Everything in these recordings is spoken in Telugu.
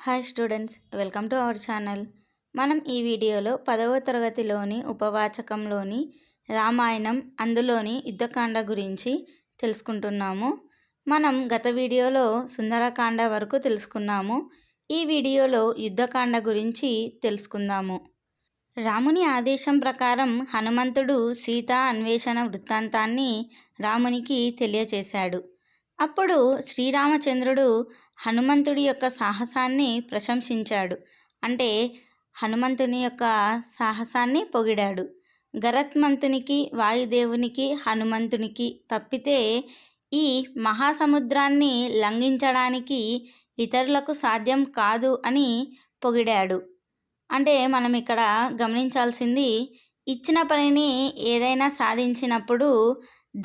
Hi students, welcome to our channel. మనం ఈ వీడియోలో 10వ తరగతిలోని ఉపవాచకంలోని రామాయణం అందులోని యుద్ధకాండ గురించి తెలుసుకుంటున్నాము. మనం గత వీడియోలో సుందరకాండ వరకు తెలుసుకున్నాము. ఈ వీడియోలో యుద్ధకాండ గురించి తెలుసుకుందాము. రాముని ఆదేశం ప్రకారం హనుమంతుడు సీతా అన్వేషణ వృత్తాంతాన్ని రామునికి తెలియచేశాడు. అప్పుడు శ్రీరామచంద్రుడు హనుమంతుడి యొక్క సాహసాన్ని ప్రశంసించాడు. అంటే హనుమంతుని యొక్క సాహసాన్ని పొగిడాడు. గరత్మంతునికి, వాయుదేవునికి, హనుమంతునికి తప్పితే ఈ మహాసముద్రాన్ని లంఘించడానికి ఇతరులకు సాధ్యం కాదు అని పొగిడాడు. అంటే మనం ఇక్కడ గమనించాల్సింది, ఇచ్చిన పనిని ఏదైనా సాధించినప్పుడు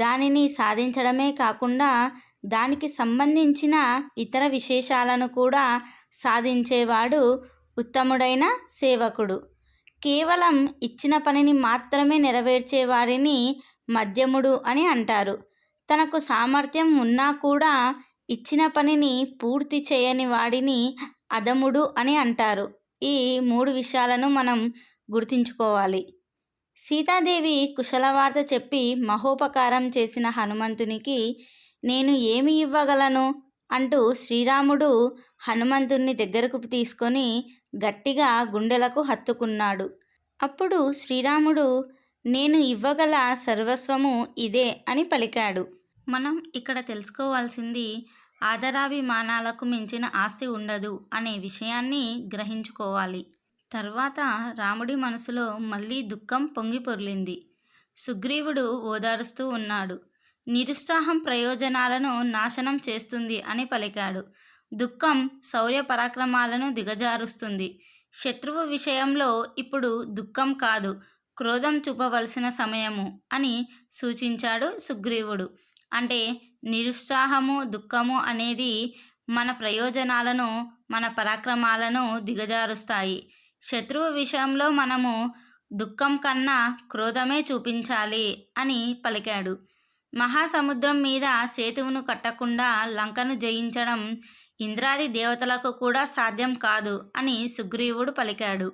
దానిని సాధించడమే కాకుండా దానికి సంబంధించిన ఇతర విశేషాలను కూడా సాధించేవాడు ఉత్తముడైన సేవకుడు. కేవలం ఇచ్చిన పనిని మాత్రమే నెరవేర్చే వారిని మధ్యముడు అని అంటారు. తనకు సామర్థ్యం ఉన్నా కూడా ఇచ్చిన పనిని పూర్తి చేయని వాడిని అధముడు అని అంటారు. ఈ 3 విషయాలను మనం గుర్తుంచుకోవాలి. సీతాదేవి కుశలవార్త చెప్పి మహోపకారం చేసిన హనుమంతునికి నేను ఏమి ఇవ్వగలను అంటూ శ్రీరాముడు హనుమంతుని దగ్గరకు తీసుకొని గట్టిగా గుండెలకు హత్తుకున్నాడు. అప్పుడు శ్రీరాముడు నేను ఇవ్వగల సర్వస్వము ఇదే అని పలికాడు. మనం ఇక్కడ తెలుసుకోవాల్సింది, ఆదరాభిమానాలకు మించిన ఆస్తి ఉండదు అనే విషయాన్ని గ్రహించుకోవాలి. తర్వాత రాముడి మనసులో మళ్ళీ దుఃఖం పొంగి పొర్లింది. సుగ్రీవుడు ఓదారుస్తూ ఉన్నాడు. నిరుత్సాహం ప్రయోజనాలను నాశనం చేస్తుంది అని పలికాడు. దుఃఖం శౌర్య పరాక్రమాలను దిగజారుస్తుంది. శత్రువు విషయంలో ఇప్పుడు దుఃఖం కాదు, క్రోధం చూపవలసిన సమయము అని సూచించాడు సుగ్రీవుడు. అంటే నిరుత్సాహము, దుఃఖము అనేది మన ప్రయోజనాలను, మన పరాక్రమాలను దిగజారుస్తాయి. శత్రువు విషయంలో మనము దుఃఖం కన్నా క్రోధమే చూపించాలి అని పలికాడు. మహాసముద్రం మీద సేతువును కట్టకుండా లంకను జయించడం ఇంద్రాది దేవతలకు కూడా సాధ్యం కాదు అని సుగ్రీవుడు పలికాడు.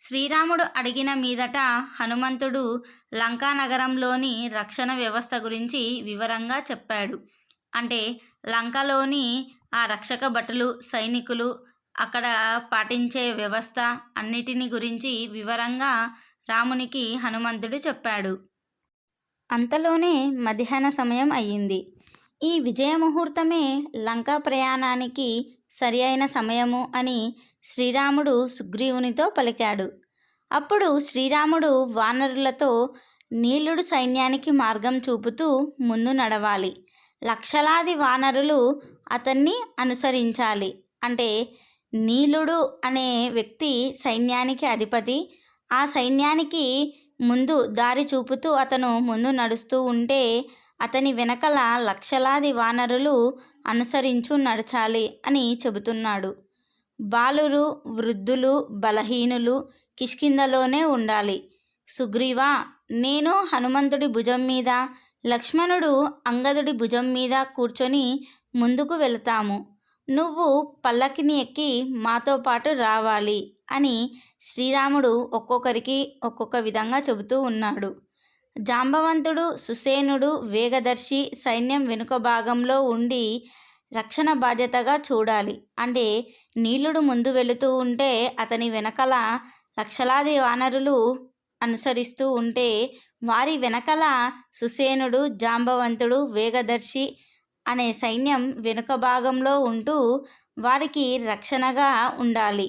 శ్రీరాముడు అడిగిన మీదట హనుమంతుడు లంకానగరంలోని రక్షణ వ్యవస్థ గురించి వివరంగా చెప్పాడు. అంటే లంకలోని ఆ రక్షక భటులు, సైనికులు, అక్కడ పాటించే వ్యవస్థ అన్నిటిని గురించి వివరంగా రామునికి హనుమంతుడు చెప్పాడు. అంతలోనే మధ్యాహ్న సమయం అయ్యింది. ఈ విజయ ముహూర్తమే లంకా ప్రయాణానికి సరి అయిన సమయము అని శ్రీరాముడు సుగ్రీవునితో పలికాడు. అప్పుడు శ్రీరాముడు వానరులతో నీలుడు సైన్యానికి మార్గం చూపుతూ ముందు నడవాలి. లక్షలాది వానరులు అతన్ని అనుసరించాలి. అంటే నీలుడు అనే వ్యక్తి సైన్యానికి అధిపతి. ఆ సైన్యానికి ముందు దారి చూపుతూ అతను ముందు నడుస్తూ ఉంటే అతని వెనకల లక్షలాది వానరులు అనుసరించు నడచాలి అని చెబుతున్నాడు. బాలురు, వృద్ధులు, బలహీనులు కిష్కింధలోనే ఉండాలి. సుగ్రీవా, నేను హనుమంతుడి భుజం మీద, లక్ష్మణుడు అంగదుడి భుజం మీద కూర్చొని ముందుకు వెళతాము. నువ్వు పల్లకిని ఎక్కి మాతో పాటు రావాలి అని శ్రీరాముడు ఒక్కొక్కరికి ఒక్కొక్క విధంగా చెబుతూ ఉన్నాడు. జాంబవంతుడు, సుసేనుడు, వేగదర్శి సైన్యం వెనుక భాగంలో ఉండి రక్షణ బాధ్యతగా చూడాలి. అంటే నీలుడు ముందు వెళుతూ ఉంటే అతని వెనకల లక్షలాది వానరులు అనుసరిస్తూ ఉంటే వారి వెనకల సుసేనుడు, జాంబవంతుడు, వేగదర్శి అనే సైన్యం వెనుక భాగంలో ఉంటూ వారికి రక్షణగా ఉండాలి.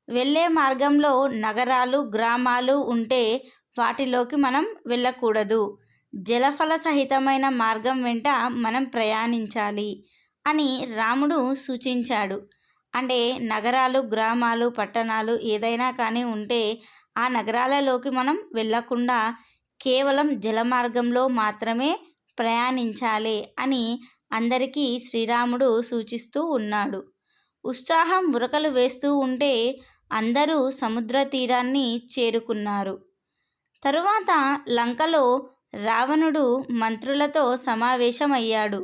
వెళ్ళే మార్గంలో నగరాలు, గ్రామాలు ఉంటే వాటిలోకి మనం వెళ్ళకూడదు. జలఫల సహితమైన మార్గం వెంట మనం ప్రయాణించాలి అని రాముడు సూచించాడు. అంటే నగరాలు, గ్రామాలు, పట్టణాలు ఏదైనా కానీ ఉంటే ఆ నగరాలలోకి మనం వెళ్ళకుండా కేవలం జలమార్గంలో మాత్రమే ప్రయాణించాలి అని అందరికీ శ్రీరాముడు సూచిస్తూ ఉన్నాడు. ఉత్సాహం ఉరకలు వేస్తూ ఉంటే అందరూ సముద్ర తీరాన్ని చేరుకున్నారు. తరువాత లంకలో రావణుడు మంత్రులతో సమావేశమయ్యాడు.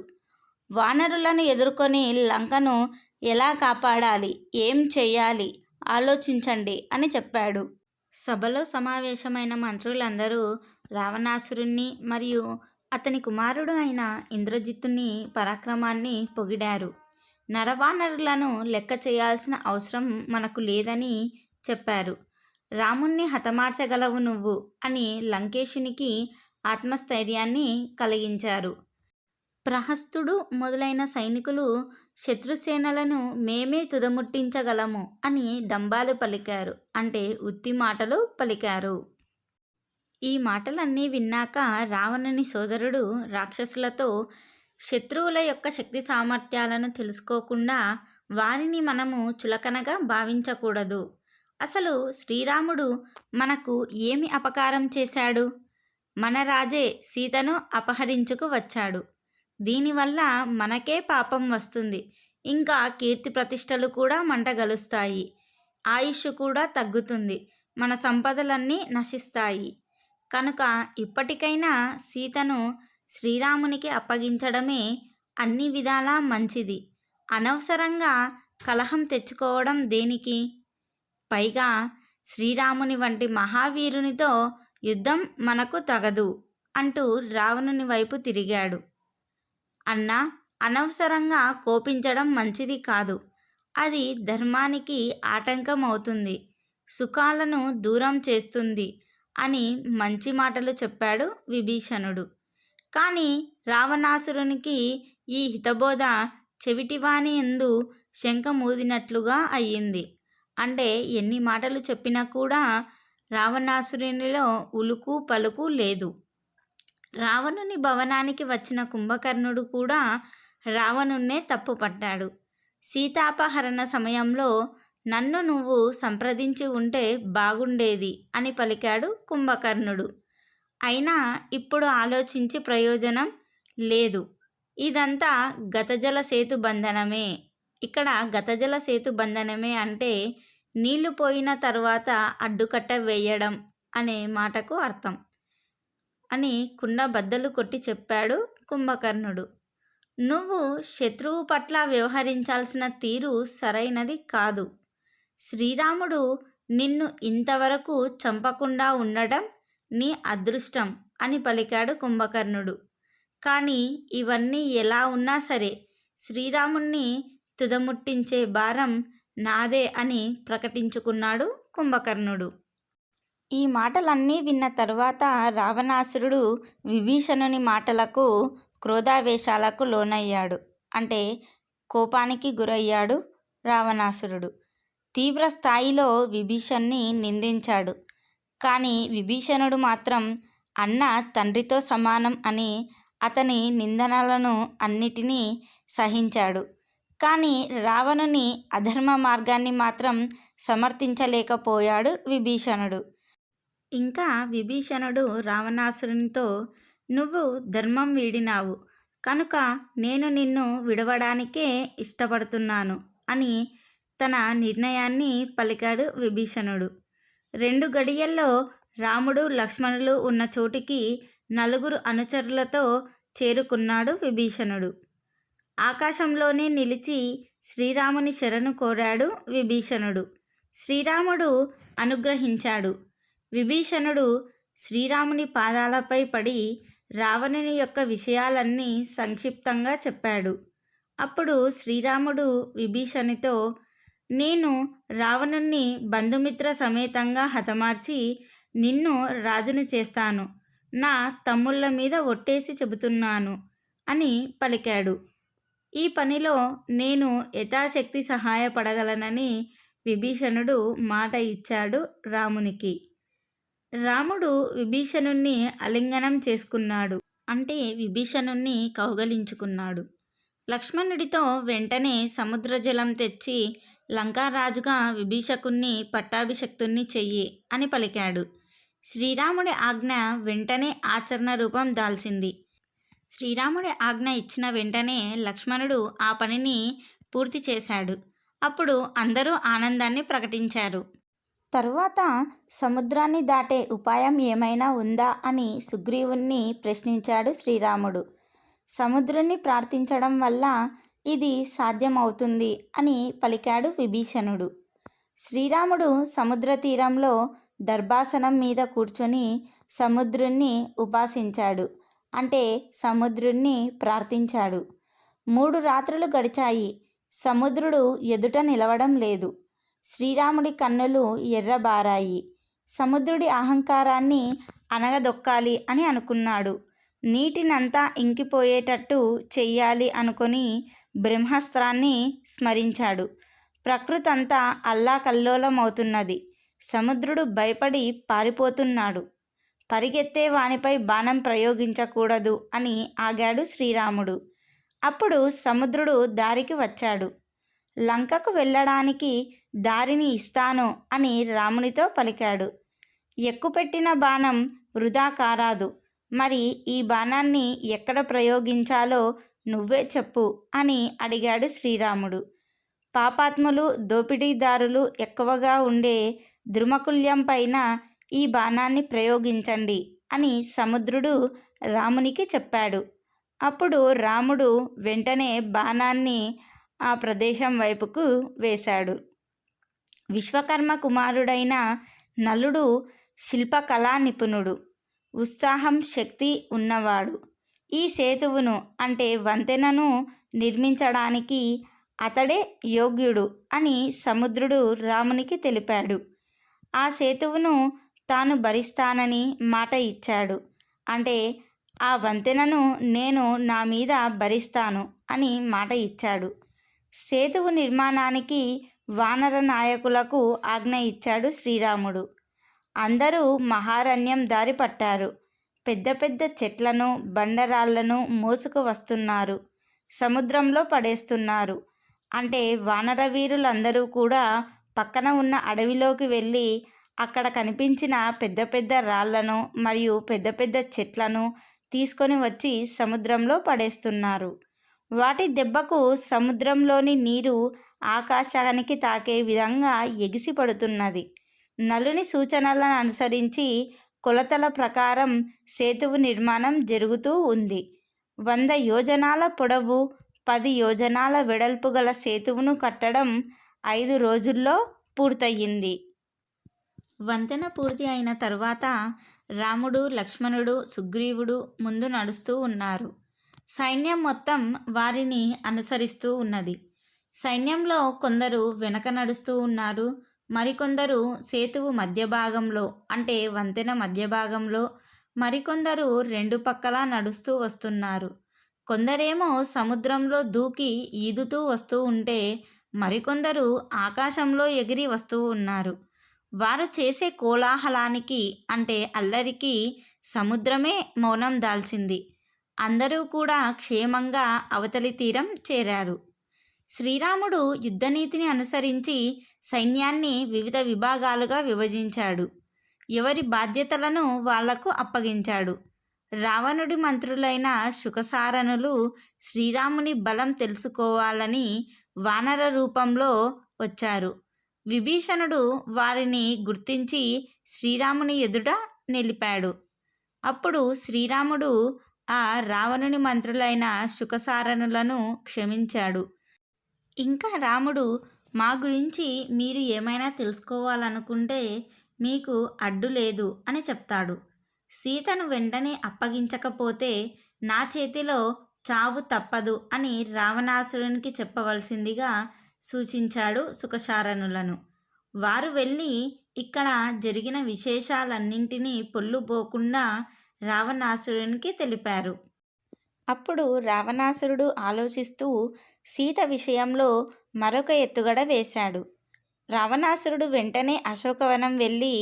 వానరులను ఎదుర్కొని లంకను ఎలా కాపాడాలి, ఏం చెయ్యాలి ఆలోచించండి అని చెప్పాడు. సభలో సమావేశమైన మంత్రులందరూ రావణాసురుణ్ణి మరియు అతని కుమారుడు అయిన ఇంద్రజిత్తుని పరాక్రమాన్ని పొగిడారు. నరవానరులను లెక్క చేయాల్సిన అవసరం మనకు లేదని చెప్పారు. రాముణ్ణి హతమార్చగలవు నువ్వు అని లంకేశునికి ఆత్మస్థైర్యాన్ని కలిగించారు. ప్రహస్తుడు మొదలైన సైనికులు శత్రుసేనలను మేమే తుదముట్టించగలము అని డంబాలు పలికారు, అంటే ఉత్తి మాటలు పలికారు. ఈ మాటలన్నీ విన్నాక రావణుని సోదరుడు రాక్షసులతో, శత్రువుల యొక్క శక్తి సామర్థ్యాలను తెలుసుకోకుండా వారిని మనము చులకనగా భావించకూడదు. అసలు శ్రీరాముడు మనకు ఏమి అపకారం చేశాడు? మన రాజే సీతను అపహరించుకు వచ్చాడు. దీనివల్ల మనకే పాపం వస్తుంది. ఇంకా కీర్తి ప్రతిష్టలు కూడా మంటగలుస్తాయి. ఆయుష్ కూడా తగ్గుతుంది. మన సంపదలన్నీ నశిస్తాయి. కనుక ఇప్పటికైనా సీతను శ్రీరామునికి అప్పగించడమే అన్ని విధాలా మంచిది. అనవసరంగా కలహం తెచ్చుకోవడం దేనికి? పైగా శ్రీరాముని వంటి మహావీరునితో యుద్ధం మనకు తగదు అంటూ రావణుని వైపు తిరిగాడు. అన్నా, అనవసరంగా కోపించడం మంచిది కాదు. అది ధర్మానికి ఆటంకం అవుతుంది, సుఖాలను దూరం చేస్తుంది అని మంచి మాటలు చెప్పాడు విభీషణుడు. కానీ రావణాసురునికి ఈ హితబోధ చెవిటివాని యందు శంఖమూదినట్లుగా అయ్యింది. అంటే ఎన్ని మాటలు చెప్పినా కూడా రావణాసురునిలో ఉలుకు పలుకు లేదు. రావణుని భవనానికి వచ్చిన కుంభకర్ణుడు కూడా రావణున్నే తప్పుపట్టాడు. సీతాపహరణ సమయంలో నన్ను నువ్వు సంప్రదించి ఉంటే బాగుండేది అని పలికాడు కుంభకర్ణుడు. అయినా ఇప్పుడు ఆలోచించి ప్రయోజనం లేదు. ఇదంతా గతజల సేతు బంధనమే. ఇక్కడ గతజల సేతు బంధనమే అంటే నీళ్లు పోయిన తర్వాత అడ్డుకట్ట వేయడం అనే మాటకు అర్థం అని కుండ బద్దలు కొట్టి చెప్పాడు కుంభకర్ణుడు. నువ్వు శత్రువు పట్ల వ్యవహరించాల్సిన తీరు సరైనది కాదు. శ్రీరాముడు నిన్ను ఇంతవరకు చంపకుండా ఉండడం నీ అదృష్టం అని పలికాడు కుంభకర్ణుడు. కానీ ఇవన్నీ ఎలా ఉన్నా సరే శ్రీరాముణ్ణి తుదముట్టించే భారం నాదే అని ప్రకటించుకున్నాడు కుంభకర్ణుడు. ఈ మాటలన్నీ విన్న తరువాత రావణాసురుడు విభీషణుని మాటలకు క్రోధావేశాలకు లోనయ్యాడు. అంటే కోపానికి గురయ్యాడు రావణాసురుడు. తీవ్ర స్థాయిలో విభీషణ్ణి నిందించాడు. కానీ విభీషణుడు మాత్రం అన్న తండ్రితో సమానం అని అతని నిందనలను అన్నిటినీ సహించాడు. కానీ రావణుని అధర్మ మార్గాన్ని మాత్రం సమర్థించలేకపోయాడు విభీషణుడు. ఇంకా విభీషణుడు రావణాసురునితో, నువ్వు ధర్మం వీడినావు కనుక నేను నిన్ను విడవడానికే ఇష్టపడుతున్నాను అని తన నిర్ణయాన్ని పలికాడు విభీషణుడు. 2 గడియల్లో రాముడు లక్ష్మణులు ఉన్న చోటికి 4 అనుచరులతో చేరుకున్నాడు విభీషణుడు. ఆకాశంలోనే నిలిచి శ్రీరాముని శరణు కోరాడు విభీషణుడు. శ్రీరాముడు అనుగ్రహించాడు. విభీషణుడు శ్రీరాముని పాదాలపై పడి రావణుని యొక్క విషయాలన్నీ సంక్షిప్తంగా చెప్పాడు. అప్పుడు శ్రీరాముడు విభీషణునితో, నేను రావణుణ్ణి బంధుమిత్ర సమేతంగా హతమార్చి నిన్ను రాజును చేస్తాను. నా తమ్ముళ్ళ మీద ఒట్టేసి చెబుతున్నాను అని పలికాడు. ఈ పనిలో నేను యథాశక్తి సహాయపడగలనని విభీషణుడు మాట ఇచ్చాడు రామునికి. రాముడు విభీషణుణ్ణి ఆలింగనం చేసుకున్నాడు. అంటే విభీషణుణ్ణి కౌగలించుకున్నాడు. లక్ష్మణుడితో వెంటనే సముద్ర జలం తెచ్చి లంకారాజుగా విభీషకుణ్ణి పట్టాభిషక్తుణ్ణి చెయ్యి అని పలికాడు. శ్రీరాముడి ఆజ్ఞ వెంటనే ఆచరణ రూపం దాల్చింది. శ్రీరాముడి ఆజ్ఞ ఇచ్చిన వెంటనే లక్ష్మణుడు ఆ పనిని పూర్తి చేశాడు. అప్పుడు అందరూ ఆనందాన్ని ప్రకటించారు. తరువాత సముద్రాన్ని దాటే ఉపాయం ఏమైనా ఉందా అని సుగ్రీవుణ్ణి ప్రశ్నించాడు శ్రీరాముడు. సముద్రుణ్ణి ప్రార్థించడం వల్ల ఇది సాధ్యమవుతుంది అని పలికాడు విభీషణుడు. శ్రీరాముడు సముద్ర తీరంలో దర్భాసనం మీద కూర్చొని సముద్రుణ్ణి ఉపాసించాడు. అంటే సముద్రుణ్ణి ప్రార్థించాడు. 3 రాత్రులు గడిచాయి. సముద్రుడు ఎదుట నిలవడం లేదు. శ్రీరాముడి కన్నులు ఎర్రబారాయి. సముద్రుడి అహంకారాన్ని అనగదొక్కాలి అని అనుకున్నాడు. నీటినంతా ఇంకిపోయేటట్టు చెయ్యాలి అనుకొని బ్రహ్మాస్త్రాన్ని స్మరించాడు. ప్రకృతంతా అల్లాకల్లోలమవుతున్నది. సముద్రుడు భయపడి పారిపోతున్నాడు. పరిగెత్తే వానిపై బాణం ప్రయోగించకూడదు అని ఆగాడు శ్రీరాముడు. అప్పుడు సముద్రుడు దారికి వచ్చాడు. లంకకు వెళ్ళడానికి దారిని ఇస్తాను అని రామునితో పలికాడు. ఎక్కుపెట్టిన బాణం వృధా కారాదు. మరి ఈ బాణాన్ని ఎక్కడ ప్రయోగించాలో నువ్వే చెప్పు అని అడిగాడు శ్రీరాముడు. పాపాత్ములు, దోపిడీదారులు ఎక్కువగా ఉండే ద్రుమకుల్యం పైన ఈ బాణాన్ని ప్రయోగించండి అని సముద్రుడు రామునికి చెప్పాడు. అప్పుడు రాముడు వెంటనే బాణాన్ని ఆ ప్రదేశం వైపుకు వేశాడు. విశ్వకర్మ కుమారుడైన నలుడు శిల్పకళా నిపుణుడు, ఉత్సాహం, శక్తి ఉన్నవాడు. ఈ సేతువును అంటే వంతెనను నిర్మించడానికి అతడే యోగ్యుడు అని సముద్రుడు రామునికి తెలిపాడు. ఆ సేతువును తాను భరిస్తానని మాట ఇచ్చాడు. అంటే ఆ వంతెనను నేను నా మీద భరిస్తాను అని మాట ఇచ్చాడు. సేతువు నిర్మాణానికి వానర నాయకులకు ఆజ్ఞ ఇచ్చాడు శ్రీరాముడు. అందరూ మహారణ్యం దారి పట్టారు. పెద్ద పెద్ద చెట్లను, బండరాళ్లను మోసుకు వస్తున్నారు. సముద్రంలో పడేస్తున్నారు. అంటే వానర వీరులందరూ కూడా పక్కన ఉన్న అడవిలోకి వెళ్ళి అక్కడ కనిపించిన పెద్ద పెద్ద రాళ్లను మరియు పెద్ద పెద్ద చెట్లను తీసుకొని వచ్చి సముద్రంలో పడేస్తున్నారు. వాటి దెబ్బకు సముద్రంలోని నీరు ఆకాశానికి తాకే విధంగా ఎగిసి పడుతున్నది. నలుని సూచనలను అనుసరించి కొలతల ప్రకారం సేతువు నిర్మాణం జరుగుతూ ఉంది. 100 యోజనాల పొడవు, 10 యోజనాల వెడల్పు గల సేతువును కట్టడం 5 రోజుల్లో పూర్తయింది. వంతెన పూర్తి అయిన తరువాత రాముడు, లక్ష్మణుడు, సుగ్రీవుడు ముందు నడుస్తూ ఉన్నారు. సైన్యం మొత్తం వారిని అనుసరిస్తూ ఉన్నది. సైన్యంలో కొందరు వెనక నడుస్తూ ఉన్నారు. మరికొందరు సేతువు మధ్య భాగంలో అంటే వంతెన మధ్య భాగంలో, మరికొందరు 2 పక్కలా నడుస్తూ వస్తున్నారు. కొందరేమో సముద్రంలో దూకి ఈదుతూ వస్తూ ఉంటే మరికొందరు ఆకాశంలో ఎగిరి వస్తూ ఉన్నారు. వారు చేసే కోలాహలానికి అంటే అల్లరికి సముద్రమే మౌనం దాల్చింది. అందరూ కూడా క్షేమంగా అవతలి తీరం చేరారు. శ్రీరాముడు యుద్ధనీతిని అనుసరించి సైన్యాన్ని వివిధ విభాగాలుగా విభజించాడు. ఎవరి బాధ్యతలను వాళ్లకు అప్పగించాడు. రావణుడి మంత్రులైన శుకసారణులు శ్రీరాముని బలం తెలుసుకోవాలని వానర రూపంలో వచ్చారు. విభీషణుడు వారిని గుర్తించి శ్రీరాముని ఎదుట నిలిపాడు. అప్పుడు శ్రీరాముడు ఆ రావణుని మంత్రులైన శుకసారణులను క్షమించాడు. ఇంకా రాముడు, మా గురించి మీరు ఏమైనా తెలుసుకోవాలనుకుంటే మీకు అడ్డు లేదు అని చెప్తాడు. సీతను వెంటనే అప్పగించకపోతే నా చేతిలో చావు తప్పదు అని రావణాసురునికి చెప్పవలసిందిగా సూచించాడు శుకసారణులను. వారు వెళ్ళి ఇక్కడ జరిగిన విశేషాలన్నింటినీ పొల్లుపోకుండా రావణాసురునికి తెలిపారు. అప్పుడు రావణాసురుడు ఆలోచిస్తూ సీత విషయంలో మరొక ఎత్తుగడ వేశాడు. రావణాసురుడు వెంటనే అశోకవనం వెళ్ళి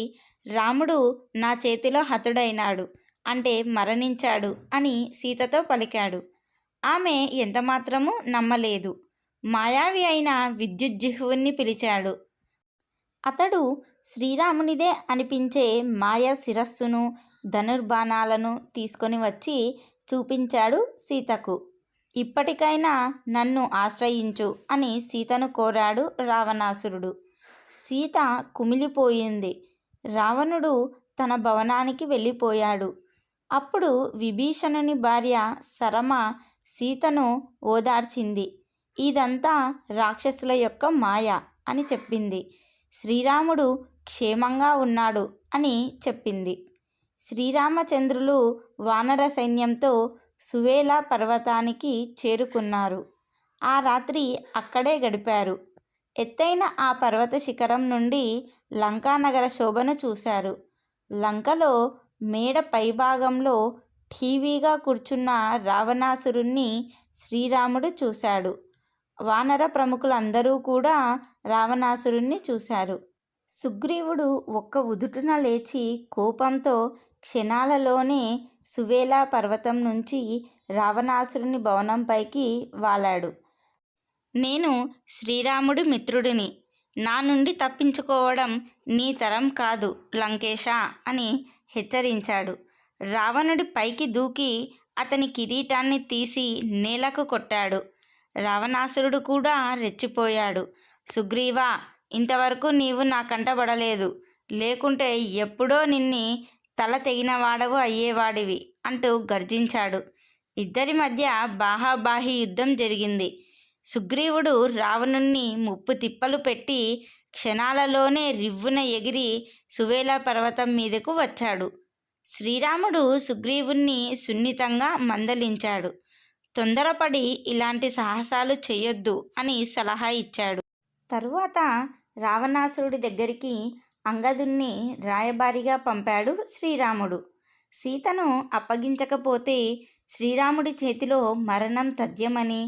రాముడు నా చేతిలో హతుడైనాడు అంటే మరణించాడు అని సీతతో పలికాడు. ఆమె ఎంతమాత్రమూ నమ్మలేదు. మాయావి అయిన విద్యుజ్జిహ్వుణ్ణి పిలిచాడు. అతడు శ్రీరామునిదే అనిపించే మాయా శిరస్సును, ధనుర్బాణాలను తీసుకొని వచ్చి చూపించాడు సీతకు. ఇప్పటికైనా నన్ను ఆశ్రయించు అని సీతను కోరాడు రావణాసురుడు. సీత కుమిలిపోయింది. రావణుడు తన భవనానికి వెళ్ళిపోయాడు. అప్పుడు విభీషణుని భార్య సరమ సీతను ఓదార్చింది. ఇదంతా రాక్షసుల యొక్క మాయ అని చెప్పింది. శ్రీరాముడు క్షేమంగా ఉన్నాడు అని చెప్పింది. శ్రీరామచంద్రులు వానర సైన్యంతో సువేల పర్వతానికి చేరుకున్నారు. ఆ రాత్రి అక్కడే గడిపారు. ఎత్తైన ఆ పర్వత శిఖరం నుండి లంకానగర శోభను చూశారు. లంకలో మేడ పైభాగంలో ఠీవీగా కూర్చున్న రావణాసురుణ్ణి శ్రీరాముడు చూశాడు. వానర ప్రముఖులందరూ కూడా రావణాసురుణ్ణి చూశారు. సుగ్రీవుడు ఒక్క ఉదుటున లేచి కోపంతో క్షణాలలోనే సువేల పర్వతం నుంచి రావణాసురుని భవనంపైకి వాలాడు. నేను శ్రీరాముడి మిత్రుడిని, నా నుండి తప్పించుకోవడం నీ తరం కాదు లంకేశ అని హెచ్చరించాడు. రావణుడి పైకి దూకి అతని కిరీటాన్ని తీసి నేలకు కొట్టాడు. రావణాసురుడు కూడా రెచ్చిపోయాడు. సుగ్రీవా, ఇంతవరకు నీవు నా కంటబడలేదు, లేకుంటే ఎప్పుడో నిన్ని తల తెగినవాడవు అయ్యేవాడివి అంటూ గర్జించాడు. ఇద్దరి మధ్య బాహాబాహి యుద్ధం జరిగింది. సుగ్రీవుడు రావణుణ్ణి ముప్పు తిప్పలు పెట్టి క్షణాలలోనే రివ్వున ఎగిరి సువేల పర్వతం మీదకు వచ్చాడు. శ్రీరాముడు సుగ్రీవుణ్ణి సున్నితంగా మందలించాడు. తొందరపడి ఇలాంటి సాహసాలు చేయొద్దు అని సలహా ఇచ్చాడు. తరువాత రావణాసురుడి దగ్గరికి అంగదుణ్ణి రాయబారిగా పంపాడు శ్రీరాముడు. సీతను అప్పగించకపోతే శ్రీరాముడి చేతిలో మరణం తథ్యమని,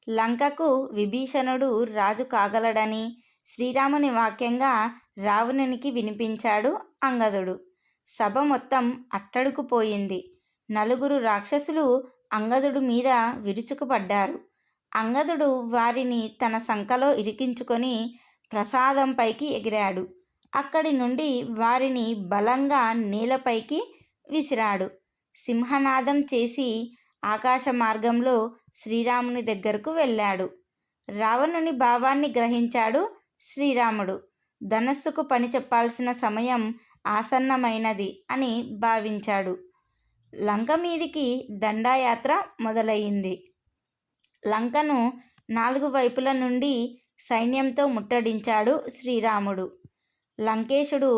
లంకకు విభీషణుడు రాజు కాగలడని శ్రీరాముని వాక్యంగా రావణునికి వినిపించాడు అంగదుడు. సభ మొత్తం అట్టడుకుపోయింది. నలుగురు రాక్షసులు అంగదుడు మీద విరుచుకుపడ్డారు. అంగదుడు వారిని తన సంకలో ఇరికించుకొని ప్రసాదంపైకి ఎగిరాడు. అక్కడి నుండి వారిని బలంగా నేలపైకి విసిరాడు. సింహనాదం చేసి ఆకాశ మార్గంలో శ్రీరాముని దగ్గరకు వెళ్ళాడు. రావణుని భావాన్ని గ్రహించాడు శ్రీరాముడు. ధనస్సుకు పని చెప్పాల్సిన సమయం ఆసన్నమైనది అని భావించాడు. లంక మీదికి దండాయాత్ర మొదలయ్యింది. లంకను 4 వైపుల నుండి సైన్యంతో ముట్టడించాడు శ్రీరాముడు. లంకేశుడు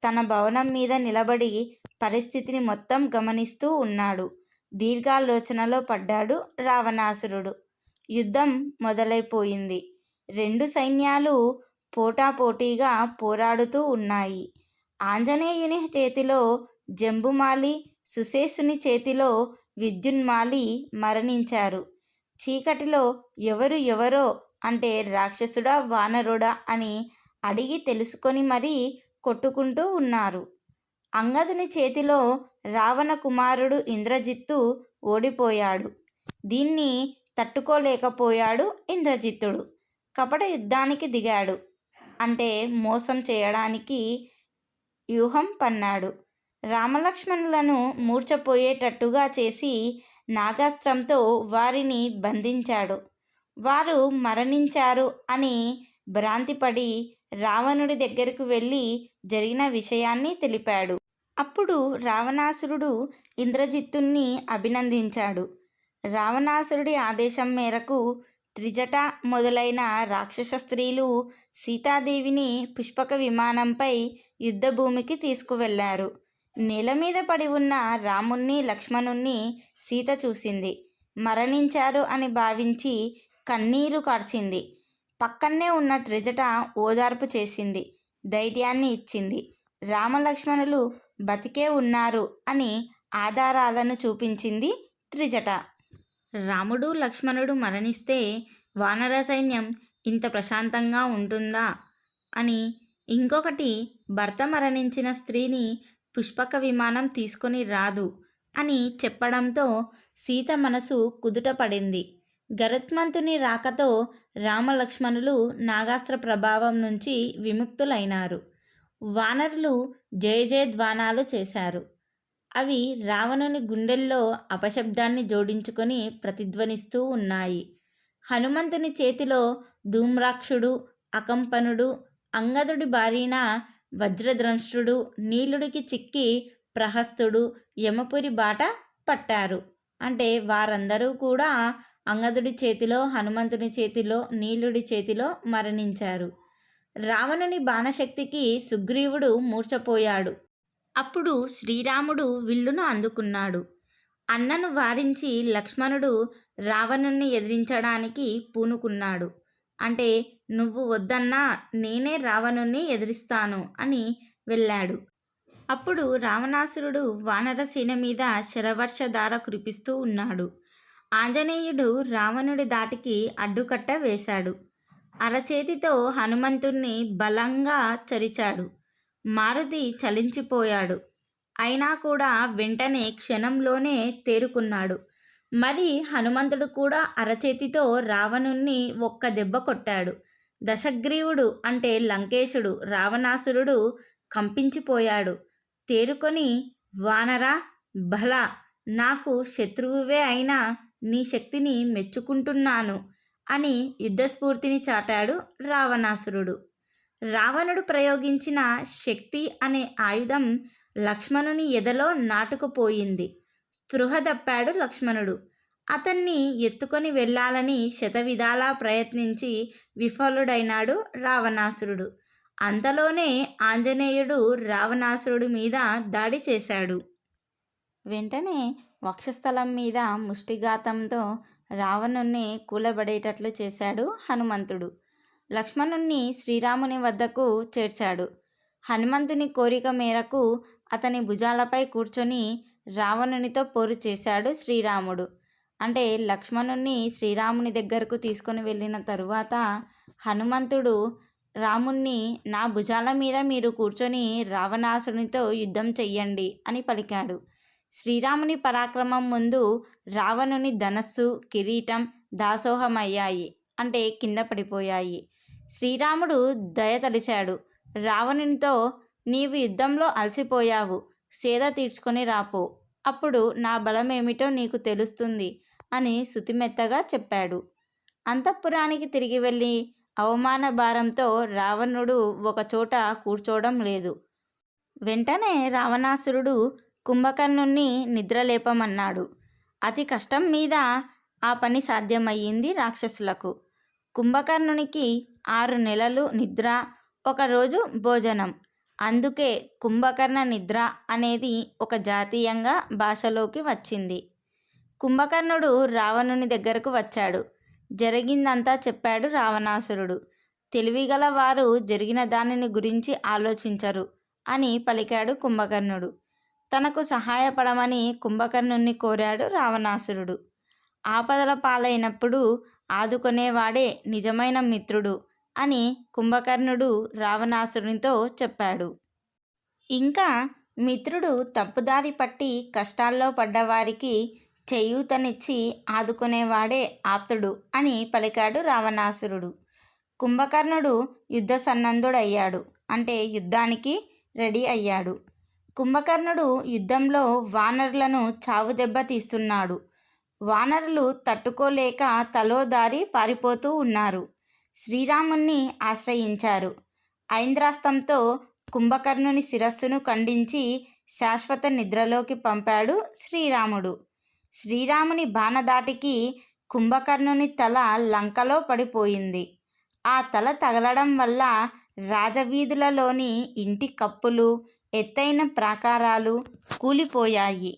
తన భవనం మీద నిలబడి పరిస్థితిని మొత్తం గమనిస్తూ ఉన్నాడు. దీర్ఘాలోచనలో పడ్డాడు రావణాసురుడు. యుద్ధం మొదలైపోయింది. 2 సైన్యాలు పోటాపోటీగా పోరాడుతూ ఉన్నాయి. ఆంజనేయుని చేతిలో జంబుమాలి, సుశేషుని చేతిలో విద్యున్మాలి మరణించారు. చీకటిలో ఎవరు ఎవరో అంటే రాక్షసుడా వానరుడా అని అడిగి తెలుసుకొని మరీ కొట్టుకుంటూ ఉన్నారు. అంగదుని చేతిలో రావణ కుమారుడు ఇంద్రజిత్తు ఓడిపోయాడు. దీన్ని తట్టుకోలేకపోయాడు ఇంద్రజిత్తుడు. కపట యుద్ధానికి దిగాడు. అంటే మోసం చేయడానికి వ్యూహం పన్నాడు. రామలక్ష్మణులను మూర్ఛపోయేటట్టుగా చేసి నాగాస్త్రంతో వారిని బంధించాడు. వారు మరణించారు అని భ్రాంతిపడి రావణుడి దగ్గరకు వెళ్ళి జరిగిన విషయాన్ని తెలిపాడు. అప్పుడు రావణాసురుడు ఇంద్రజిత్తుని అభినందించాడు. రావణాసురుడి ఆదేశం మేరకు త్రిజట మొదలైన రాక్షస స్త్రీలు సీతాదేవిని పుష్పక విమానంపై యుద్ధభూమికి తీసుకువెళ్లారు. నేల మీద పడి ఉన్న రాముణ్ణి లక్ష్మణుణ్ణి సీత చూసింది. మరణించారు అని భావించి కన్నీరు కార్చింది. పక్కనే ఉన్న త్రిజట ఓదార్పు చేసింది, ధైర్యాన్ని ఇచ్చింది. రామలక్ష్మణులు బతికే ఉన్నారు అని ఆధారాలను చూపించింది త్రిజట. రాముడు లక్ష్మణుడు మరణిస్తే వానర సైన్యం ఇంత ప్రశాంతంగా ఉంటుందా అని, ఇంకొకటి భర్త మరణించిన స్త్రీని పుష్పక విమానం తీసుకొని రాదు అని చెప్పడంతో సీత మనసు కుదుట పడింది. గరుత్మంతుని రాకతో రామలక్ష్మణులు నాగాస్త్ర ప్రభావం నుంచి విముక్తులైనారు. వానరులు జయజయధ్వానాలు చేశారు. అవి రావణుని గుండెల్లో అపశబ్దాన్ని జోడించుకొని ప్రతిధ్వనిస్తూ ఉన్నాయి. హనుమంతుని చేతిలో ధూమ్రాక్షుడు, అకంపనుడు, అంగదుడి బారిన వజ్రద్రంష్ట్రుడు, నీలుడికి చిక్కి ప్రహస్తుడు యమపురి బాట పట్టారు. అంటే వారందరూ కూడా అంగదుడి చేతిలో, హనుమంతుని చేతిలో, నీలుడి చేతిలో మరణించారు. రావణుని బాణశక్తికి సుగ్రీవుడు మూర్ఛపోయాడు. అప్పుడు శ్రీరాముడు విల్లును అందుకున్నాడు. అన్నను వారించి లక్ష్మణుడు రావణుణ్ణి ఎదిరించడానికి పూనుకున్నాడు. అంటే నువ్వు వద్దన్నా నేనే రావణుణ్ణి ఎదిరిస్తాను అని వెళ్ళాడు. అప్పుడు రావణాసురుడు వానరసేన మీద శరవర్షధార కురిపిస్తూ ఉన్నాడు. ఆంజనేయుడు రావణుడి దాటికి అడ్డుకట్ట వేశాడు. అరచేతితో హనుమంతుణ్ణి బలంగా చరిచాడు. మారుతి చలించిపోయాడు. అయినా కూడా వెంటనే క్షణంలోనే తేరుకున్నాడు. మరి హనుమంతుడు కూడా అరచేతితో రావణుణ్ణి ఒక్క దెబ్బ కొట్టాడు. దశగ్రీవుడు అంటే లంకేశుడు రావణాసురుడు కంపించిపోయాడు. తేరుకొని, వానరా, బల, నాకు శత్రువువే అయినా నీ శక్తిని మెచ్చుకుంటున్నాను అని యుద్ధస్ఫూర్తిని చాటాడు రావణాసురుడు. రావణుడు ప్రయోగించిన శక్తి అనే ఆయుధం లక్ష్మణుని ఎదలో నాటుకుపోయింది. స్పృహ తప్పాడు లక్ష్మణుడు. అతన్ని ఎత్తుకొని వెళ్ళాలని శతవిధాలా ప్రయత్నించి విఫలుడైనాడు రావణాసురుడు. అంతలోనే ఆంజనేయుడు రావణాసురుడి మీద దాడి చేశాడు. వెంటనే వక్షస్థలం మీద ముష్టిఘాతంతో రావణుణ్ణి కూలబడేటట్లు చేశాడు హనుమంతుడు. లక్ష్మణుణ్ణి శ్రీరాముని వద్దకు చేర్చాడు. హనుమంతుని కోరిక మేరకు అతని భుజాలపై కూర్చొని రావణునితో పోరు చేశాడు శ్రీరాముడు. అంటే లక్ష్మణుణ్ణి శ్రీరాముని దగ్గరకు తీసుకొని వెళ్ళిన తరువాత హనుమంతుడు రాముణ్ణి, నా భుజాల మీద మీరు కూర్చొని రావణాసురునితో యుద్ధం చెయ్యండి అని పలికాడు. శ్రీరాముని పరాక్రమం ముందు రావణుని ధనస్సు, కిరీటం దాసోహమయ్యాయి, అంటే కింద పడిపోయాయి. శ్రీరాముడు దయతలిచాడు. రావణునితో, నీవు యుద్ధంలో అలసిపోయావు, సేద తీర్చుకొని రాపో, అప్పుడు నా బలమేమిటో నీకు తెలుస్తుంది అని శుతిమెత్తగా చెప్పాడు. అంతఃపురానికి తిరిగి వెళ్ళి అవమాన భారంతో రావణుడు ఒకచోట కూర్చోవడం లేదు. వెంటనే రావణాసురుడు కుంభకర్ణుణ్ణి నిద్రలేపమన్నాడు. అతి కష్టం మీద ఆ పని సాధ్యమయ్యింది రాక్షసులకు. కుంభకర్ణునికి 6 నెలలు నిద్ర, ఒకరోజు భోజనం. అందుకే కుంభకర్ణ నిద్ర అనేది ఒక జాతీయంగా భాషలోకి వచ్చింది. కుంభకర్ణుడు రావణుని దగ్గరకు వచ్చాడు. జరిగిందంతా చెప్పాడు రావణాసురుడు. తెలివిగల వారు జరిగిన దానిని గురించి ఆలోచించరు అని పలికాడు కుంభకర్ణుడు. తనకు సహాయపడమని కుంభకర్ణుణ్ణి కోరాడు రావణాసురుడు. ఆపదల పాలైనప్పుడు ఆదుకునేవాడే నిజమైన మిత్రుడు అని కుంభకర్ణుడు రావణాసురునితో చెప్పాడు. ఇంకా మిత్రుడు తప్పుదారి పట్టి కష్టాల్లో పడ్డవారికి చేయూతనిచ్చి ఆదుకునేవాడే ఆప్తుడు అని పలికాడు రావణాసురుడు. కుంభకర్ణుడు యుద్ధ సన్నద్ధుడయ్యాడు, అంటే యుద్ధానికి రెడీ అయ్యాడు. కుంభకర్ణుడు యుద్ధంలో వానరులను చావు దెబ్బ తీస్తున్నాడు. వానరులు తట్టుకోలేక తలో దారి పారిపోతూ ఉన్నారు. శ్రీరాముణ్ణి ఆశ్రయించారు. ఐంద్రాస్త్రంతో కుంభకర్ణుని శిరస్సును ఖండించి శాశ్వత నిద్రలోకి పంపాడు శ్రీరాముడు. శ్రీరాముని బాణదాటికి కుంభకర్ణుని తల లంకలో పడిపోయింది. ఆ తల తగలడం వల్ల రాజవీధులలోని ఇంటి కప్పులు, ఎత్తైన ప్రాకారాలు కూలిపోయాయి.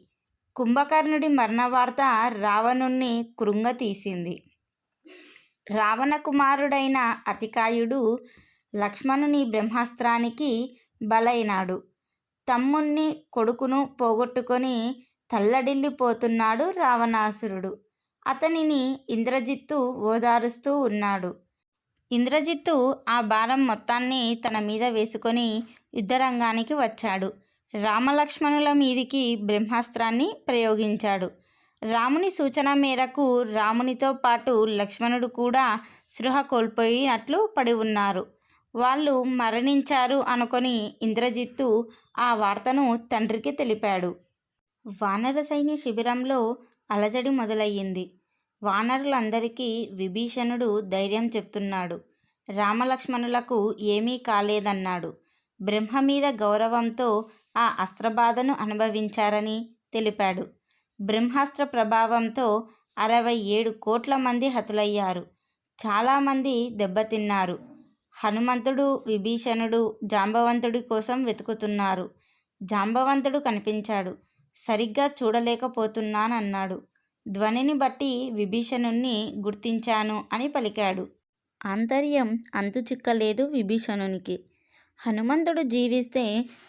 కుంభకర్ణుడి మరణవార్త రావణుణ్ణి కృంగతీసింది. రావణ కుమారుడైన అతికాయుడు లక్ష్మణుని బ్రహ్మాస్త్రానికి బలైనాడు. తమ్ముణ్ణి, కొడుకును పోగొట్టుకొని తల్లడిల్లిపోతున్నాడు రావణాసురుడు. అతనిని ఇంద్రజిత్తు ఓదారుస్తూ ఉన్నాడు. ఇంద్రజిత్తు ఆ భారం మొత్తాన్ని తన మీద వేసుకొని యుద్ధరంగానికి వచ్చాడు. రామలక్ష్మణుల మీదికి బ్రహ్మాస్త్రాన్ని ప్రయోగించాడు. రాముని సూచన మేరకు రామునితో పాటు లక్ష్మణుడు కూడా స్పృహ కోల్పోయినట్లు పడి ఉన్నారు. వాళ్ళు మరణించారు అనుకొని ఇంద్రజిత్తు ఆ వార్తను తండ్రికి తెలిపాడు. వానర సైన్య శిబిరంలో అలజడి మొదలయ్యింది. వానరులందరికీ విభీషణుడు ధైర్యం చెప్తున్నాడు. రామలక్ష్మణులకు ఏమీ కాలేదన్నాడు. బ్రహ్మ మీద గౌరవంతో ఆ అస్త్రబాధను అనుభవించారని తెలిపాడు. బ్రహ్మాస్త్ర ప్రభావంతో 67 కోట్ల మంది హతులయ్యారు. చాలామంది దెబ్బతిన్నారు. హనుమంతుడు, విభీషణుడు జాంబవంతుడి కోసం వెతుకుతున్నారు. జాంబవంతుడు కనిపించాడు. సరిగ్గా చూడలేకపోతున్నానన్నాడు. ధ్వనిని బట్టి విభీషణుణ్ణి గుర్తించాను అని పలికాడు. ఆంతర్యం అంతుచిక్కలేదు విభీషణునికి. హనుమంతుడు జీవిస్తే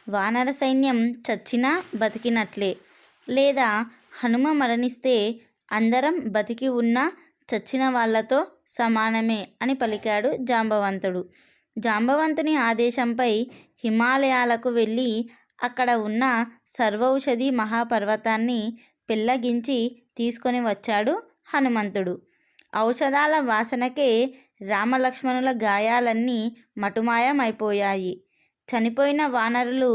వానర సైన్యం చచ్చినా బతికినట్లే, లేదా హనుమ మరణిస్తే అందరం బతికి ఉన్నా చచ్చిన వాళ్లతో సమానమే అని పలికాడు జాంబవంతుడు. జాంబవంతుని ఆదేశంపై హిమాలయాలకు వెళ్ళి అక్కడ ఉన్న సర్వౌషధి మహాపర్వతాన్ని పెళ్లగించి తీసుకొని వచ్చాడు హనుమంతుడు. ఔషధాల వాసనకే రామలక్ష్మణుల గాయాలన్నీ మటుమాయమైపోయాయి. చనిపోయిన వానరులు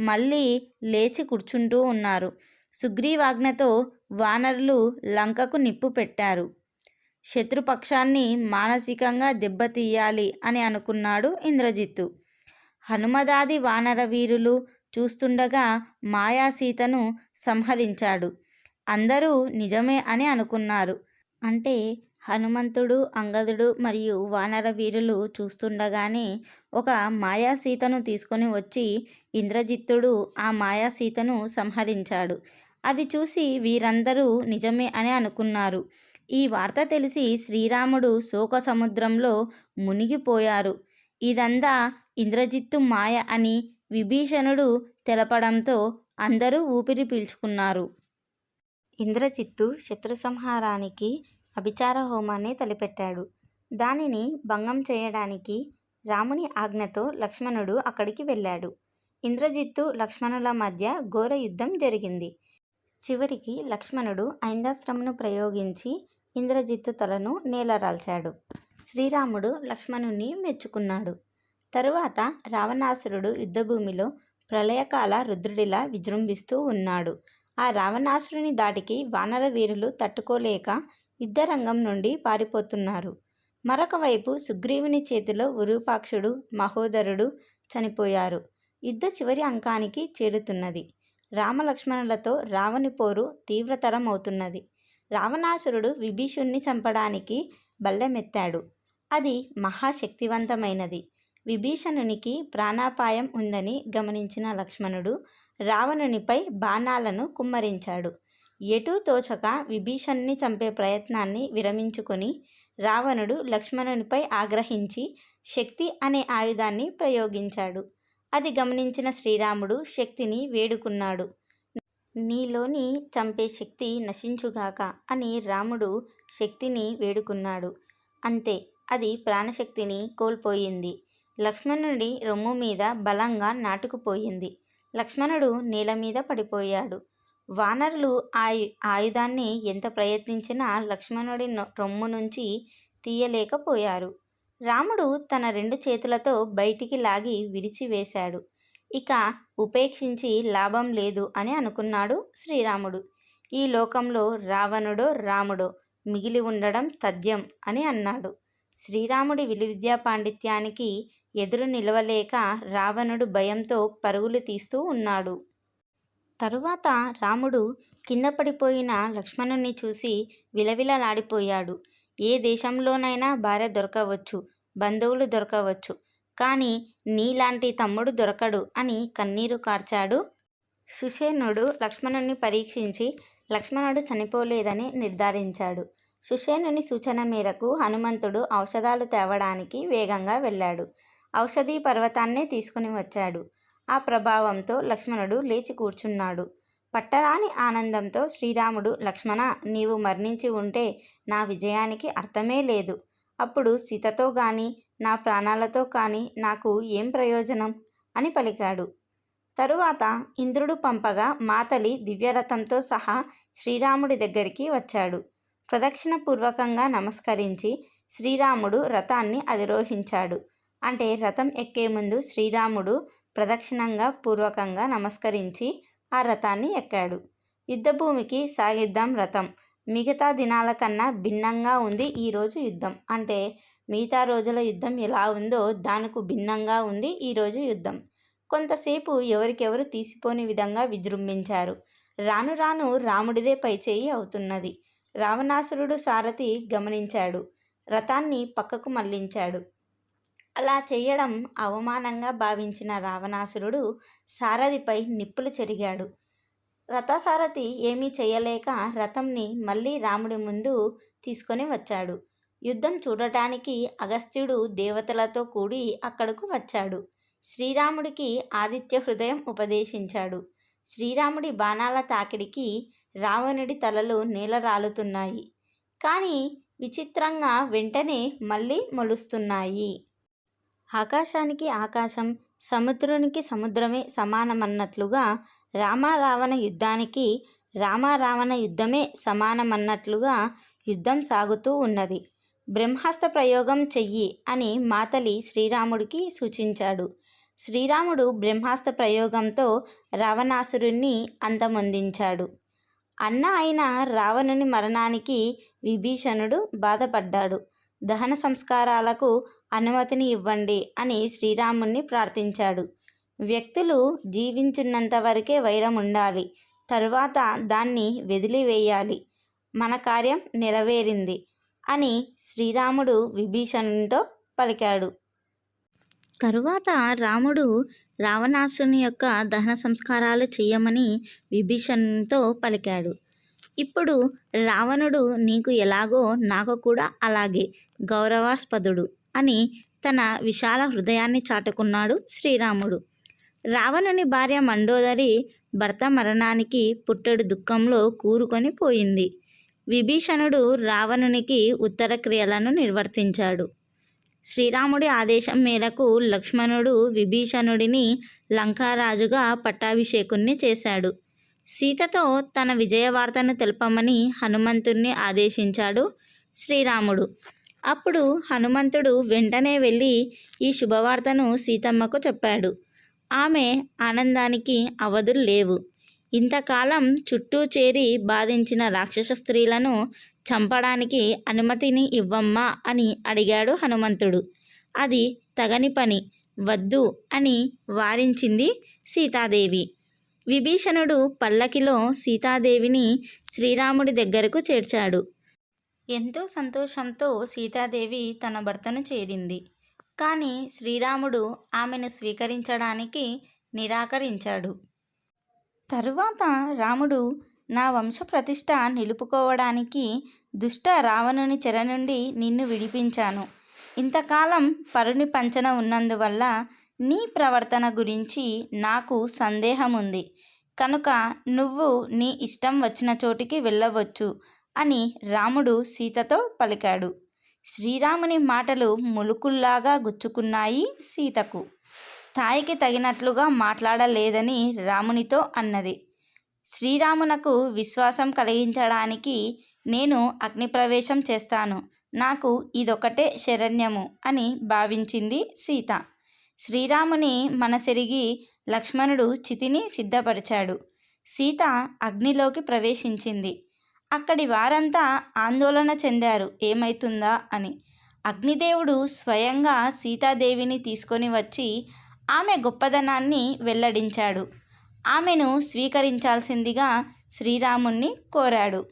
మళ్ళీ లేచి కూర్చుంటూ ఉన్నారు. సుగ్రీవాజ్ఞతో వానరులు లంకకు నిప్పు పెట్టారు. శత్రుపక్షాన్ని మానసికంగా దెబ్బతీయాలి అని అనుకున్నాడు ఇంద్రజిత్తు. హనుమదాది వానర వీరులు చూస్తుండగా మాయాసీతను సంహరించాడు. అందరూ నిజమే అని అనుకున్నారు. అంటే హనుమంతుడు, అంగదుడు మరియు వానర వీరులు చూస్తుండగానే ఒక మాయాసీతను తీసుకొని వచ్చి ఇంద్రజిత్తుడు ఆ మాయాసీతను సంహరించాడు. అది చూసి వీరందరూ నిజమే అని అనుకున్నారు. ఈ వార్త తెలిసి శ్రీరాముడు శోక సముద్రంలో మునిగిపోయారు. ఇదంతా ఇంద్రజిత్తు మాయ అని విభీషణుడు తెలపడంతో అందరూ ఊపిరి పీల్చుకున్నారు. ఇంద్రజిత్తు శత్రు సంహారానికి అభిచార హోమాన్ని తలపెట్టాడు. దానిని భంగం చేయడానికి రాముని ఆజ్ఞతో లక్ష్మణుడు అక్కడికి వెళ్ళాడు. ఇంద్రజిత్తు లక్ష్మణుల మధ్య ఘోర యుద్ధం జరిగింది. చివరికి లక్ష్మణుడు ఐందాస్త్రమును ప్రయోగించి ఇంద్రజిత్తు తలను నేలరాల్చాడు. శ్రీరాముడు లక్ష్మణుణ్ణి మెచ్చుకున్నాడు. తరువాత రావణాసురుడు యుద్ధభూమిలో ప్రళయకాల రుద్రుడిలా విజృంభిస్తూ ఉన్నాడు. ఆ రావణాసురుని దాటికి వానర వీరులు తట్టుకోలేక యుద్ధరంగం నుండి పారిపోతున్నారు. మరొక వైపు సుగ్రీవుని చేతిలో విరూపాక్షుడు, మహోదరుడు చనిపోయారు. యుద్ధ చివరి అంకానికి చేరుతున్నది. రామలక్ష్మణులతో రావణి పోరు తీవ్రతరం అవుతున్నది. రావణాసురుడు విభీషణుణ్ణి చంపడానికి బల్లెమెత్తాడు. అది మహాశక్తివంతమైనది. విభీషణునికి ప్రాణాపాయం ఉందని గమనించిన లక్ష్మణుడు రావణునిపై బాణాలను కుమ్మరించాడు. ఎటూ తోచక విభీషణుని చంపే ప్రయత్నాన్ని విరమించుకొని రావణుడు లక్ష్మణునిపై ఆగ్రహించి శక్తి అనే ఆయుధాన్ని ప్రయోగించాడు. అది గమనించిన శ్రీరాముడు శక్తిని వేడుకున్నాడు. నీలోని చంపే శక్తి నశించుగాక అని రాముడు శక్తిని వేడుకున్నాడు. అంతే, అది ప్రాణశక్తిని కోల్పోయింది. లక్ష్మణుడి రొమ్ము మీద బలంగా నాటుకుపోయింది. లక్ష్మణుడు నేల మీద పడిపోయాడు. వానరులు ఆయుధాన్ని ఎంత ప్రయత్నించినా లక్ష్మణుడి రొమ్ము నుంచి తీయలేకపోయారు. రాముడు తన 2 చేతులతో బయటికి లాగి విరిచివేశాడు. ఇక ఉపేక్షించి లాభం లేదు అని అనుకున్నాడు శ్రీరాముడు. ఈ లోకంలో రావణుడో రాముడో మిగిలి ఉండడం తథ్యం అని అన్నాడు. శ్రీరాముడి విలువిద్యా పాండిత్యానికి ఎదురు నిలవలేక రావణుడు భయంతో పరుగులు తీస్తూ ఉన్నాడు. తరువాత రాముడు కింద పడిపోయిన లక్ష్మణుణ్ణి చూసి విలవిలలాడిపోయాడు. ఏ దేశంలోనైనా భార్య దొరకవచ్చు, బంధువులు దొరకవచ్చు, కానీ నీలాంటి తమ్ముడు దొరకడు అని కన్నీరు కార్చాడు. సుషేణుడు లక్ష్మణుణ్ణి పరీక్షించి లక్ష్మణుడు చనిపోలేదని నిర్ధారించాడు. సుషేణుని సూచన మేరకు హనుమంతుడు ఔషధాలు తేవడానికి వేగంగా వెళ్ళాడు. ఔషధీ పర్వతాన్నే తీసుకుని వచ్చాడు. ఆ ప్రభావంతో లక్ష్మణుడు లేచి కూర్చున్నాడు. పట్టరాని ఆనందంతో శ్రీరాముడు, లక్ష్మణ, నీవు మరణించి ఉంటే నా విజయానికి అర్థమే లేదు. అప్పుడు సీతతో గాని నా ప్రాణాలతో కానీ నాకు ఏం ప్రయోజనం అని పలికాడు. తరువాత ఇంద్రుడు పంపగా మాతలి దివ్యరథంతో సహా శ్రీరాముడి దగ్గరికి వచ్చాడు. ప్రదక్షిణపూర్వకంగా నమస్కరించి శ్రీరాముడు రథాన్ని అధిరోహించాడు. అంటే రథం ఎక్కే ముందు శ్రీరాముడు ప్రదక్షిణంగా పూర్వకంగా నమస్కరించి ఆ రథాన్ని ఎక్కాడు. యుద్ధభూమికి సాగిద్దాం రథం. మిగతా దినాల కన్నా భిన్నంగా ఉంది ఈరోజు యుద్ధం. అంటే మిగతా రోజుల యుద్ధం ఎలా ఉందో దానికి భిన్నంగా ఉంది ఈరోజు యుద్ధం. కొంతసేపు ఎవరికెవరు తీసిపోని విధంగా విజృంభించారు. రాను రాను రాముడిదే పైచేయి అవుతున్నది. రావణాసురుడు సారథి గమనించాడు. రథాన్ని పక్కకు మళ్లించాడు. అలా చేయడం అవమానంగా భావించిన రావణాసురుడు సారథిపై నిప్పులు చెరిగాడు. రథసారథి ఏమీ చేయలేక రథంని మళ్ళీ రాముడి ముందు తీసుకొని వచ్చాడు. యుద్ధం చూడటానికి అగస్త్యుడు దేవతలతో కూడి అక్కడకు వచ్చాడు. శ్రీరాముడికి ఆదిత్య హృదయం ఉపదేశించాడు. శ్రీరాముడి బాణాల తాకిడికి రావణుడి తలలు నేలరాలుతున్నాయి. కానీ విచిత్రంగా వెంటనే మళ్ళీ మొలుస్తున్నాయి. ఆకాశానికి ఆకాశం, సముద్రునికి సముద్రమే సమానమన్నట్లుగా రామ-రావణ యుద్ధానికి రామ-రావణ యుద్ధమే సమానమన్నట్లుగా యుద్ధం సాగుతూ ఉన్నది. బ్రహ్మాస్త్ర ప్రయోగం చెయ్యి అని మాతలి శ్రీరాముడికి సూచించాడు. శ్రీరాముడు బ్రహ్మాస్త్ర ప్రయోగంతో రావణాసురుణ్ణి అంతమొందించాడు. అన్న అయిన రావణుని మరణానికి విభీషణుడు బాధపడ్డాడు. దహన సంస్కారాలకు అనుమతిని ఇవ్వండి అని శ్రీరాముణ్ణి ప్రార్థించాడు. వ్యక్తులు జీవించున్నంత వరకే వైరం ఉండాలి, తరువాత దాన్ని వదిలివేయాలి. మన కార్యం నెరవేరింది అని శ్రీరాముడు విభీషణునితో పలికాడు. తరువాత రాముడు రావణాసుని యొక్క దహన సంస్కారాలు చేయమని విభీషణునితో పలికాడు. ఇప్పుడు రావణుడు నీకు ఎలాగో నాకు కూడా అలాగే గౌరవాస్పదుడు అని తన విశాల హృదయాన్ని చాటుకున్నాడు శ్రీరాముడు. రావణుని భార్య మండోదరి భర్త మరణానికి పుట్టెడు దుఃఖంలో కూరుకొని పోయింది. విభీషణుడు రావణునికి ఉత్తర క్రియలను నిర్వర్తించాడు. శ్రీరాముడి ఆదేశం మేరకు లక్ష్మణుడు విభీషణుడిని లంకారాజుగా పట్టాభిషేకుణ్ణి చేశాడు. సీతతో తన విజయవార్తను తెలపమని హనుమంతుణ్ణి ఆదేశించాడు శ్రీరాముడు. అప్పుడు హనుమంతుడు వెంటనే వెళ్ళి ఈ శుభవార్తను సీతమ్మకు చెప్పాడు. ఆమె ఆనందానికి అవధులు లేవు. ఇంతకాలం చుట్టూ చేరి బాధించిన రాక్షస స్త్రీలను చంపడానికి అనుమతిని ఇవ్వమ్మా అని అడిగాడు హనుమంతుడు. అది తగని పని, వద్దు అని వారించింది సీతాదేవి. విభీషణుడు పల్లకిలో సీతాదేవిని శ్రీరాముడి దగ్గరకు చేర్చాడు. ఎంతో సంతోషంతో సీతాదేవి తన భర్తను చేరింది. కానీ శ్రీరాముడు ఆమెను స్వీకరించడానికి నిరాకరించాడు. తరువాత రాముడు నా వంశ ప్రతిష్ఠ నిలుపుకోవడానికి దుష్ట రావణుని చెర నుండి నిన్ను విడిపించాను. ఇంతకాలం పరుని పంచన ఉన్నందువల్ల నీ ప్రవర్తన గురించి నాకు సందేహం ఉంది. కనుక నువ్వు నీ ఇష్టం వచ్చిన చోటికి వెళ్ళవచ్చు అని రాముడు సీతతో పలికాడు. శ్రీరాముని మాటలు ములుకుల్లాగా గుచ్చుకున్నాయి సీతకు. స్థాయికి తగినట్లుగా మాట్లాడలేదని రామునితో అన్నది. శ్రీరామునకు విశ్వాసం కలిగించడానికి నేను అగ్నిప్రవేశం చేస్తాను, నాకు ఇదొకటే శరణ్యము అని భావించింది సీత. శ్రీరాముని మనసెరిగి లక్ష్మణుడు చితిని సిద్ధపరిచాడు. సీత అగ్నిలోకి ప్రవేశించింది. అక్కడి వారంతా ఆందోళన చెందారు ఏమైతుందా అని. అగ్నిదేవుడు స్వయంగా సీతాదేవిని తీసుకొని వచ్చి ఆమె గొప్పదనాన్ని వెల్లడించాడు. ఆమెను స్వీకరించాల్సిందిగా శ్రీరాముణ్ణి కోరాడు.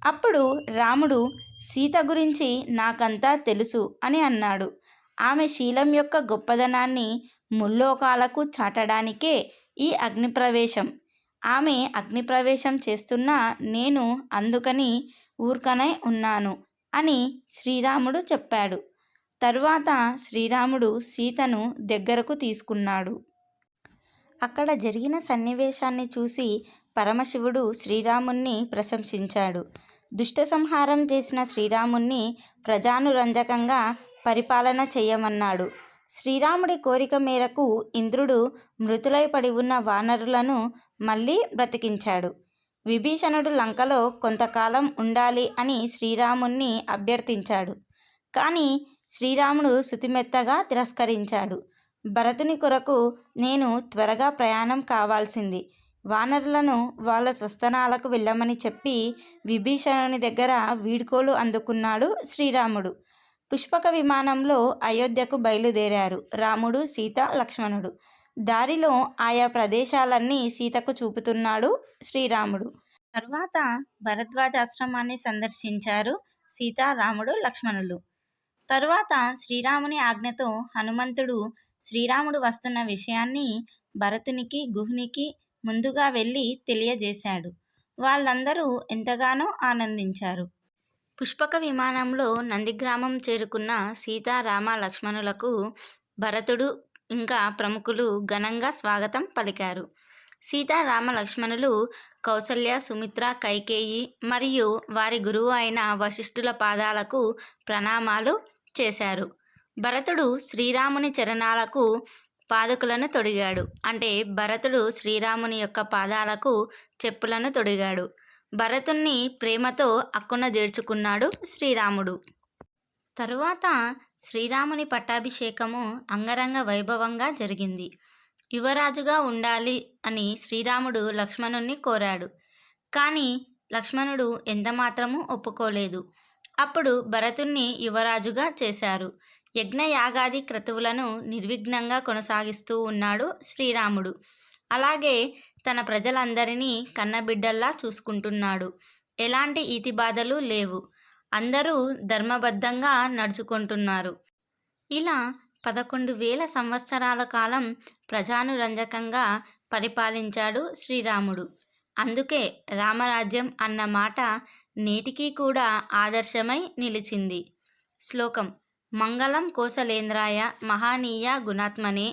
అప్పుడు రాముడు సీత గురించి నాకంతా తెలుసు అని అన్నాడు. ఆమె శీలం యొక్క గొప్పదనాన్ని ముల్లోకాలకు చాటడానికే ఈ అగ్నిప్రవేశం. ఆమె అగ్నిప్రవేశం చేస్తున్నా నేను అందుకని ఊర్కనై ఉన్నాను అని శ్రీరాముడు చెప్పాడు. తరువాత శ్రీరాముడు సీతను దగ్గరకు తీసుకున్నాడు. అక్కడ జరిగిన సన్నివేశాన్ని చూసి పరమశివుడు శ్రీరాముణ్ణి ప్రశంసించాడు. దుష్ట సంహారం చేసిన శ్రీరాముణ్ణి ప్రజానురంజకంగా పరిపాలన చేయమన్నాడు. శ్రీరాముడి కోరిక మేరకు ఇంద్రుడు మృతులై పడి ఉన్న వానరులను మళ్ళీ బ్రతికించాడు. విభీషణుడు లంకలో కొంతకాలం ఉండాలి అని శ్రీరాముణ్ణి అభ్యర్థించాడు. కానీ శ్రీరాముడు శుతిమెత్తగా తిరస్కరించాడు. భరతుని కొరకు నేను త్వరగా ప్రయాణం కావాల్సింది. వానరులను వాళ్ళ స్వస్థనాలకు వెళ్ళమని చెప్పి విభీషణుని దగ్గర వీడ్కోలు అందుకున్నాడు శ్రీరాముడు. పుష్పక విమానంలో అయోధ్యకు బయలుదేరారు రాముడు, సీత, లక్ష్మణుడు. దారిలో ఆయా ప్రదేశాలన్నీ సీతకు చూపుతున్నాడు శ్రీరాముడు. తరువాత భరద్వాజాశ్రమాన్ని సందర్శించారు సీతారాముడు లక్ష్మణులు. తరువాత శ్రీరాముని ఆజ్ఞతో హనుమంతుడు శ్రీరాముడు వస్తున్న విషయాన్ని భరతునికి గుహునికి ముందుగా వెళ్ళి తెలియజేశాడు. వాళ్ళందరూ ఎంతగానో ఆనందించారు. పుష్పక విమానంలో నందిగ్రామం చేరుకున్న సీతారామ లక్ష్మణులకు భరతుడు ఇంకా ప్రముఖులు ఘనంగా స్వాగతం పలికారు. సీతారామ లక్ష్మణులు కౌసల్య, సుమిత్ర, కైకేయి మరియు వారి గురువు అయిన వశిష్ఠుల పాదాలకు ప్రణామాలు చేశారు. భరతుడు శ్రీరాముని చరణాలకు పాదుకులను తొడిగాడు. అంటే భరతుడు శ్రీరాముని యొక్క పాదాలకు చెప్పులను తొడిగాడు. భరతుణ్ణి ప్రేమతో అక్కున చేర్చుకున్నాడు శ్రీరాముడు. తరువాత శ్రీరాముని పట్టాభిషేకము అంగరంగ వైభవంగా జరిగింది. యువరాజుగా ఉండాలి అని శ్రీరాముడు లక్ష్మణుణ్ణి కోరాడు. కానీ లక్ష్మణుడు ఎంతమాత్రమూ ఒప్పుకోలేదు. అప్పుడు భరతుణ్ణి యువరాజుగా చేశారు. యజ్ఞయాగాది క్రతువులను నిర్విఘ్నంగా కొనసాగిస్తూ ఉన్నాడు శ్రీరాముడు. అలాగే తన ప్రజలందరినీ కన్నబిడ్డల్లా చూసుకుంటున్నాడు. ఎలాంటి ఈతిబాధలు లేవు. అందరూ ధర్మబద్ధంగా నడుచుకుంటున్నారు. ఇలా 11,000 సంవత్సరాల కాలం ప్రజానురంజకంగా పరిపాలించాడు శ్రీరాముడు. అందుకే రామరాజ్యం అన్న మాట నేటికీ కూడా ఆదర్శమై నిలిచింది. శ్లోకం: మంగళం కోసలేంద్రాయ మహానీయ గుణాత్మనే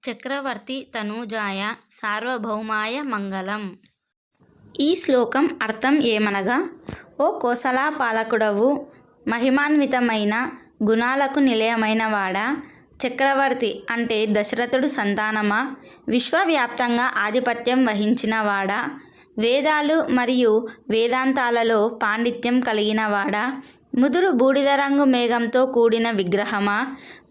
చక్రవర్తి తనూజాయ సార్వభౌమాయ మంగళం. ఈ శ్లోకం అర్థం ఏమనగా, ఓ కోసలా పాలకుడవు, మహిమాన్వితమైన గుణాలకు నిలయమైన వాడా, చక్రవర్తి అంటే దశరథుడు సంతానమా, విశ్వవ్యాప్తంగా ఆధిపత్యం వహించిన వాడా, వేదాలు మరియు వేదాంతాలలో పాండిత్యం కలిగిన వాడా, ముదురు బూడిద రంగు మేఘంతో కూడిన విగ్రహమా,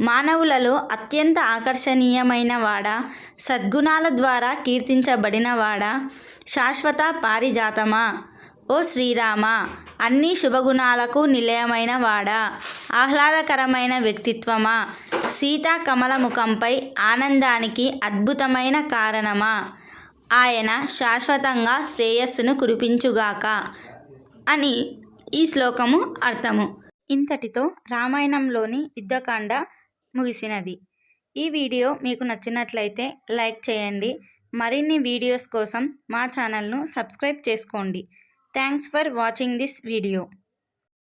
మానవులలో అత్యంత ఆకర్షణీయమైన వాడా, సద్గుణాల ద్వారా కీర్తించబడిన వాడా, శాశ్వత పారిజాతమా, ఓ శ్రీరామ, అన్ని శుభగుణాలకు నిలయమైన వాడా, ఆహ్లాదకరమైన వ్యక్తిత్వమా, సీతా కమల ముఖంపై ఆనందానికి అద్భుతమైన కారణమా, ఆయన శాశ్వతంగా శ్రేయస్సును కురిపించుగాక అని ఈ శ్లోకము అర్థము. ఇంతటితో రామాయణంలోని యుద్ధకాండ ముగిసినది. ఈ వీడియో మీకు నచ్చినట్లయితే లైక్ చేయండి. మరిన్ని వీడియోస్ కోసం మా ఛానల్ను సబ్స్క్రైబ్ చేసుకోండి. Thanks for watching this video.